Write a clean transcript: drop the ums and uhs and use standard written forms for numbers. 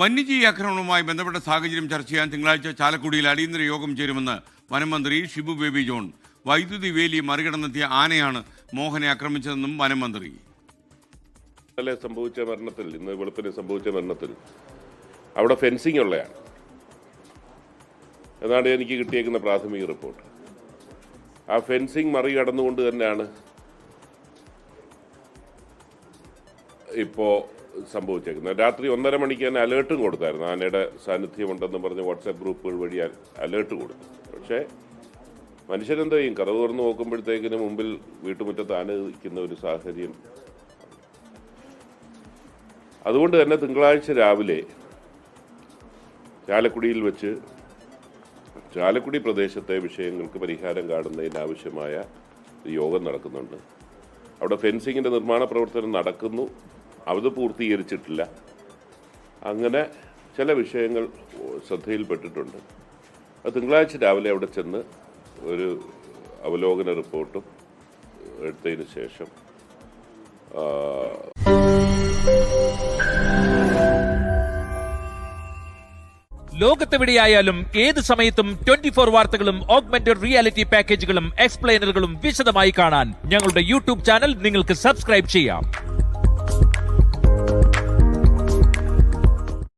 വന്യജീവി ആക്രമണവുമായി ബന്ധപ്പെട്ട സാഹചര്യം ചർച്ച ചെയ്യാൻ തിങ്കളാഴ്ച ചാലക്കുടിയിൽ അടിയന്തര യോഗം ചേരുമെന്ന് വനംമന്ത്രി ഷിബു ബേബി ജോൺ. വൈദ്യുതി വേലി മറികടന്നെത്തിയ ആനയാണ് മോഹനെ ആക്രമിച്ചതെന്നും വനംമന്ത്രി. ഇന്ന് വെളുപ്പിന് സംഭവിച്ച മരണത്തിൽ അവിടെ ഫെൻസിംഗ് ഉള്ളതാണ് എന്നാണ് എനിക്ക് കിട്ടിയേക്കുന്ന പ്രാഥമിക റിപ്പോർട്ട്. ആ ഫെൻസിംഗ് മറികടന്നുകൊണ്ട് തന്നെയാണ് ഇപ്പോൾ സംഭവിച്ചേക്കുന്നത്. രാത്രി 1:30 മണിക്ക് തന്നെ അലേർട്ടും കൊടുത്തായിരുന്നു. ആനയുടെ സാന്നിധ്യമുണ്ടെന്ന് പറഞ്ഞ് വാട്സാപ്പ് ഗ്രൂപ്പുകൾ വഴി അലേർട്ട് കൊടുത്തു. പക്ഷേ മനുഷ്യരെന്താ ചെയ്യും? കഥ തുറന്ന് നോക്കുമ്പോഴത്തേക്കിന് മുമ്പിൽ വീട്ടുമുറ്റത്ത് ആന നിൽക്കുന്ന ഒരു സാഹചര്യം. അതുകൊണ്ട് തന്നെ തിങ്കളാഴ്ച രാവിലെ ചാലക്കുടിയിൽ വെച്ച് ചാലക്കുടി പ്രദേശത്തെ വിഷയങ്ങൾക്ക് പരിഹാരം കാണുന്നതിനാവശ്യമായ യോഗം നടക്കുന്നുണ്ട്. അവിടെ ഫെൻസിങ്ങിൻ്റെ നിർമ്മാണ പ്രവർത്തനം നടക്കുന്നു, അത് പൂർത്തീകരിച്ചിട്ടില്ല. അങ്ങനെ ചില വിഷയങ്ങൾ ശ്രദ്ധയിൽപ്പെട്ടിട്ടുണ്ട്. അത് തിങ്കളാഴ്ച രാവിലെ അവിടെ ചെന്ന് ഒരു അവലോകന റിപ്പോർട്ടും എടുത്തതിന് ശേഷം ലോകത്തെവിടെയായാലും ഏത് സമയത്തും 24 വാർത്തകളും ഓഗ്മെന്റഡ് റിയാലിറ്റി പാക്കേജുകളും എക്സ്പ്ലെയിനറുകളും വിശദമായി കാണാൻ ഞങ്ങളുടെ യൂട്യൂബ് ചാനൽ നിങ്ങൾക്ക് സബ്സ്ക്രൈബ് ചെയ്യാം.